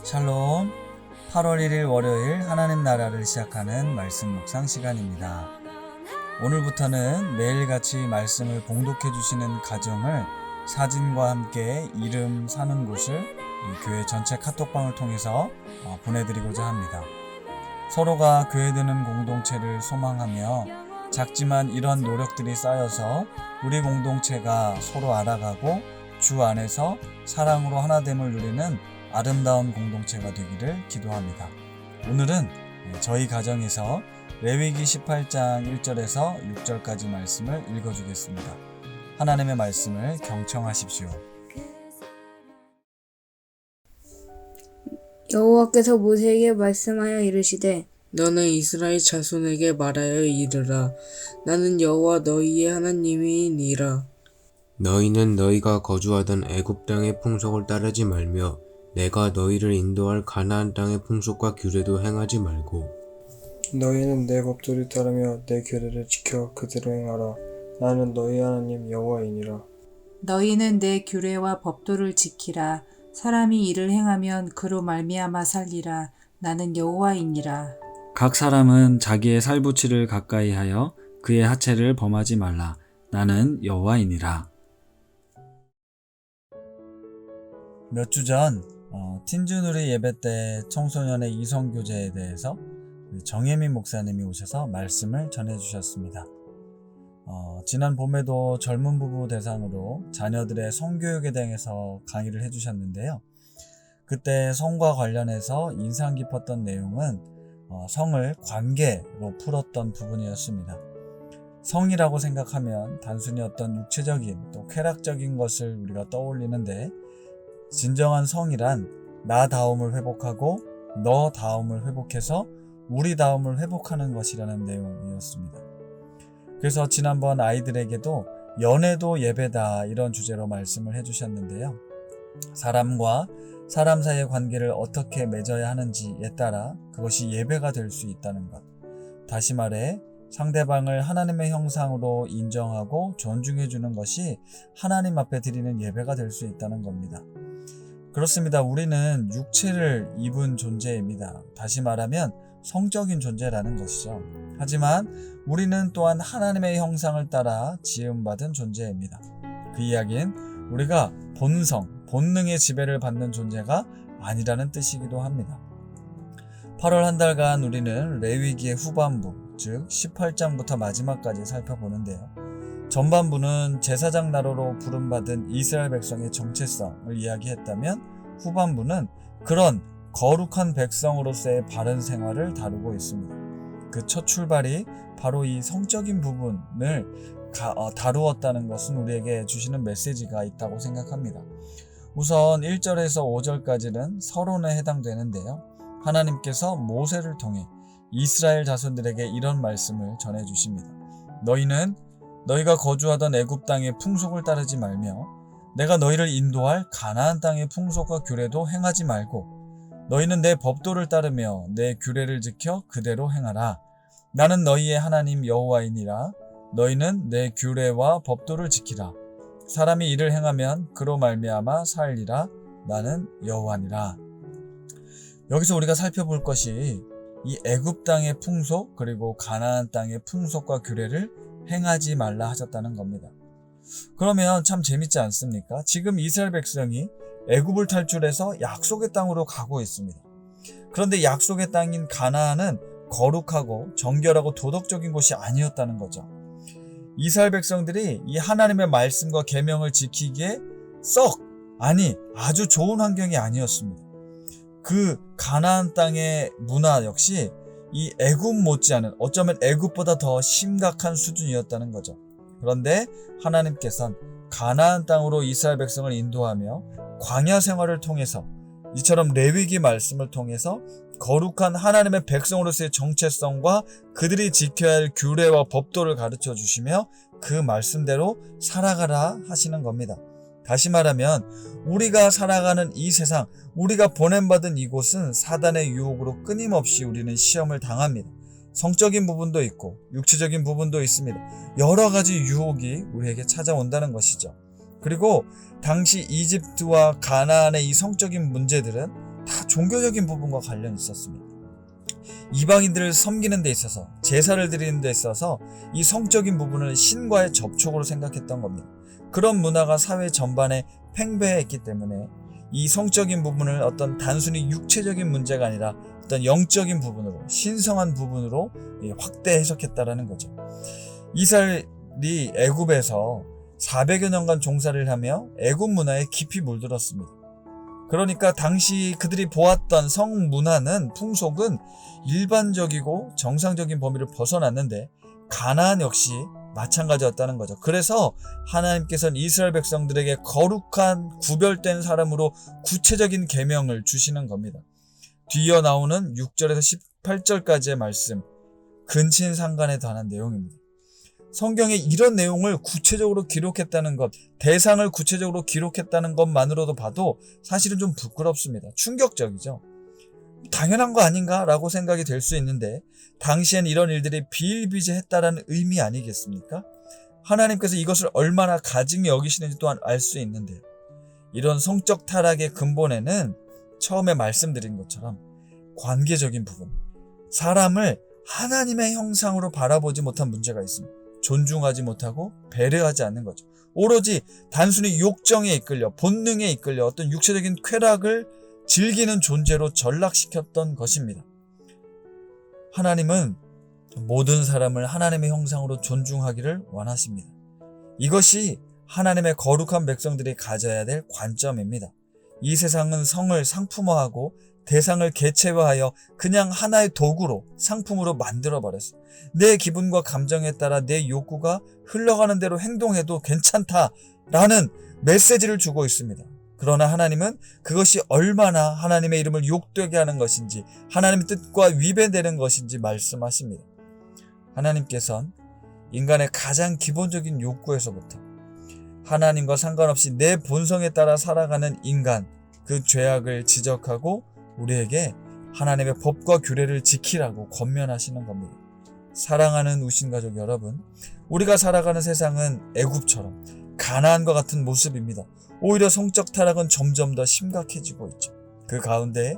샬롬. 8월 1일 월요일 하나님 나라를 시작하는 말씀 묵상 시간입니다. 오늘부터는 매일같이 말씀을 봉독해 주시는 가정을 사진과 함께 이름 사는 곳을 이 교회 전체 카톡방을 통해서 보내드리고자 합니다. 서로가 교회되는 공동체를 소망하며 작지만 이런 노력들이 쌓여서 우리 공동체가 서로 알아가고 주 안에서 사랑으로 하나됨을 누리는 아름다운 공동체가 되기를 기도합니다. 오늘은 저희 가정에서 레위기 18장 1절에서 6절까지 말씀을 읽어주겠습니다. 하나님의 말씀을 경청하십시오. 여호와께서 모세에게 말씀하여 이르시되 너는 이스라엘 자손에게 말하여 이르라. 나는 여호와 너희의 하나님이니라. 너희는 너희가 거주하던 애굽 땅의 풍속을 따르지 말며 내가 너희를 인도할 가나안 땅의 풍속과 규례도 행하지 말고 너희는 내 법도를 따르며 내 규례를 지켜 그대로 행하라. 나는 너희 하나님 여호와이니라. 너희는 내 규례와 법도를 지키라. 사람이 이를 행하면 그로 말미암아 살리라. 나는 여호와이니라. 각 사람은 자기의 살부치를 가까이 하여 그의 하체를 범하지 말라. 나는 여호와이니라. 몇 주 전 틴즈누리 예배 때 청소년의 이성교제에 대해서 정혜민 목사님이 오셔서 말씀을 전해주셨습니다. 지난 봄에도 젊은 부부 대상으로 자녀들의 성교육에 대해서 강의를 해주셨는데요. 그때 성과 관련해서 인상 깊었던 내용은 성을 관계로 풀었던 부분이었습니다. 성이라고 생각하면 단순히 어떤 육체적인 또 쾌락적인 것을 우리가 떠올리는데 진정한 성이란 나다움을 회복하고 너다움을 회복해서 우리다움을 회복하는 것이라는 내용이었습니다. 그래서 지난번 아이들에게도 연애도 예배다 이런 주제로 말씀을 해주셨는데요. 사람과 사람 사이의 관계를 어떻게 맺어야 하는지에 따라 그것이 예배가 될 수 있다는 것. 다시 말해 상대방을 하나님의 형상으로 인정하고 존중해 주는 것이 하나님 앞에 드리는 예배가 될 수 있다는 겁니다. 그렇습니다. 우리는 육체를 입은 존재입니다. 다시 말하면 성적인 존재라는 것이죠. 하지만 우리는 또한 하나님의 형상을 따라 지음받은 존재입니다. 그 이야기는 우리가 본성, 본능의 지배를 받는 존재가 아니라는 뜻이기도 합니다. 8월 한 달간 우리는 레위기의 후반부, 즉 18장부터 마지막까지 살펴보는데요. 전반부는 제사장 나로로 부름받은 이스라엘 백성의 정체성을 이야기했다면 후반부는 그런 거룩한 백성으로서의 바른 생활을 다루고 있습니다. 그 첫 출발이 바로 이 성적인 부분을 다루었다는 것은 우리에게 주시는 메시지가 있다고 생각합니다. 우선 1절에서 5절까지는 서론에 해당되는데요. 하나님께서 모세를 통해 이스라엘 자손들에게 이런 말씀을 전해주십니다. 너희는 너희가 거주하던 애굽 땅의 풍속을 따르지 말며 내가 너희를 인도할 가나안 땅의 풍속과 규례도 행하지 말고 너희는 내 법도를 따르며 내 규례를 지켜 그대로 행하라. 나는 너희의 하나님 여호와이니라. 너희는 내 규례와 법도를 지키라. 사람이 이를 행하면 그로 말미암아 살리라. 나는 여호와니라. 여기서 우리가 살펴볼 것이 이 애굽 땅의 풍속 그리고 가나안 땅의 풍속과 규례를 행하지 말라 하셨다는 겁니다. 그러면 참 재밌지 않습니까? 지금 이스라엘 백성이 애굽을 탈출해서 약속의 땅으로 가고 있습니다. 그런데 약속의 땅인 가나안은 거룩하고 정결하고 도덕적인 곳이 아니었다는 거죠. 이스라엘 백성들이 이 하나님의 말씀과 계명을 지키기에 아주 좋은 환경이 아니었습니다. 그 가나안 땅의 문화 역시 이 애굽 못지않은 어쩌면 애굽보다 더 심각한 수준이었다는 거죠. 그런데 하나님께서는 가나안 땅으로 이스라엘 백성을 인도하며 광야 생활을 통해서 이처럼 레위기 말씀을 통해서 거룩한 하나님의 백성으로서의 정체성과 그들이 지켜야 할 규례와 법도를 가르쳐 주시며 그 말씀대로 살아가라 하시는 겁니다. 다시 말하면 우리가 살아가는 이 세상, 우리가 보냄받은 이곳은 사단의 유혹으로 끊임없이 우리는 시험을 당합니다. 성적인 부분도 있고 육체적인 부분도 있습니다. 여러 가지 유혹이 우리에게 찾아온다는 것이죠. 그리고 당시 이집트와 가나안의 이 성적인 문제들은 다 종교적인 부분과 관련이 있었습니다. 이방인들을 섬기는 데 있어서, 제사를 드리는 데 있어서 이 성적인 부분을 신과의 접촉으로 생각했던 겁니다. 그런 문화가 사회 전반에 팽배했기 때문에 이 성적인 부분을 어떤 단순히 육체적인 문제가 아니라 어떤 영적인 부분으로, 신성한 부분으로 확대 해석했다라는 거죠. 이스라엘이 애굽에서 400여 년간 종살이를 하며 애굽 문화에 깊이 물들었습니다. 그러니까 당시 그들이 보았던 성문화는, 풍속은 일반적이고 정상적인 범위를 벗어났는데 가나안 역시 마찬가지였다는 거죠. 그래서 하나님께서는 이스라엘 백성들에게 거룩한 구별된 사람으로 구체적인 계명을 주시는 겁니다. 뒤이어 나오는 6절에서 18절까지의 말씀, 근친상간에 관한 내용입니다. 성경에 이런 내용을 구체적으로 기록했다는 것, 대상을 구체적으로 기록했다는 것만으로도 봐도 사실은 좀 부끄럽습니다. 충격적이죠. 당연한 거 아닌가? 라고 생각이 될 수 있는데 당시엔 이런 일들이 비일비재했다라는 의미 아니겠습니까? 하나님께서 이것을 얼마나 가증히 여기시는지 또한 알 수 있는데요. 이런 성적 타락의 근본에는 처음에 말씀드린 것처럼 관계적인 부분, 사람을 하나님의 형상으로 바라보지 못한 문제가 있습니다. 존중하지 못하고 배려하지 않는 거죠. 오로지 단순히 욕정에 이끌려, 본능에 이끌려 어떤 육체적인 쾌락을 즐기는 존재로 전락시켰던 것입니다. 하나님은 모든 사람을 하나님의 형상으로 존중하기를 원하십니다. 이것이 하나님의 거룩한 백성들이 가져야 될 관점입니다. 이 세상은 성을 상품화하고 대상을 개체화하여 그냥 하나의 도구로, 상품으로 만들어버렸어요. 내 기분과 감정에 따라 내 욕구가 흘러가는 대로 행동해도 괜찮다라는 메시지를 주고 있습니다. 그러나 하나님은 그것이 얼마나 하나님의 이름을 욕되게 하는 것인지, 하나님의 뜻과 위배되는 것인지 말씀하십니다. 하나님께서는 인간의 가장 기본적인 욕구에서부터 하나님과 상관없이 내 본성에 따라 살아가는 인간, 그 죄악을 지적하고 우리에게 하나님의 법과 규례를 지키라고 권면하시는 겁니다. 사랑하는 우신가족 여러분, 우리가 살아가는 세상은 애굽처럼 가나안과 같은 모습입니다. 오히려 성적 타락은 점점 더 심각해지고 있죠. 그 가운데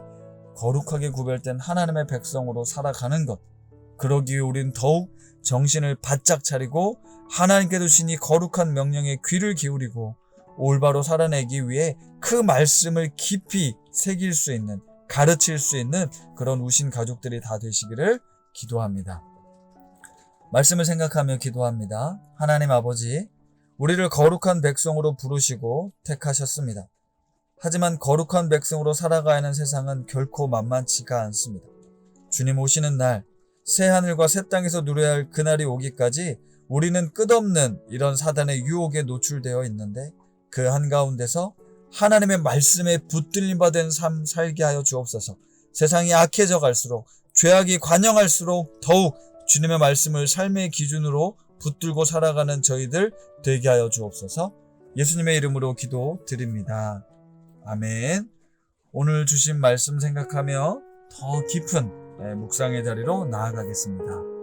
거룩하게 구별된 하나님의 백성으로 살아가는 것, 그러기 위해 우리는 더욱 정신을 바짝 차리고 하나님께 주신 이 거룩한 명령에 귀를 기울이고 올바로 살아내기 위해 그 말씀을 깊이 새길 수 있는, 가르칠 수 있는 그런 우신 가족들이 다 되시기를 기도합니다. 말씀을 생각하며 기도합니다. 하나님 아버지, 우리를 거룩한 백성으로 부르시고 택하셨습니다. 하지만 거룩한 백성으로 살아가야 하는 세상은 결코 만만치가 않습니다. 주님 오시는 날, 새 하늘과 새 땅에서 누려야 할 그날이 오기까지 우리는 끝없는 이런 사단의 유혹에 노출되어 있는데 그 한가운데서 하나님의 말씀에 붙들림 받은 삶 살게 하여 주옵소서. 세상이 악해져 갈수록, 죄악이 관영할수록 더욱 주님의 말씀을 삶의 기준으로 붙들고 살아가는 저희들 되게 하여 주옵소서. 예수님의 이름으로 기도드립니다. 아멘. 오늘 주신 말씀 생각하며 더 깊은 묵상의 자리로 나아가겠습니다.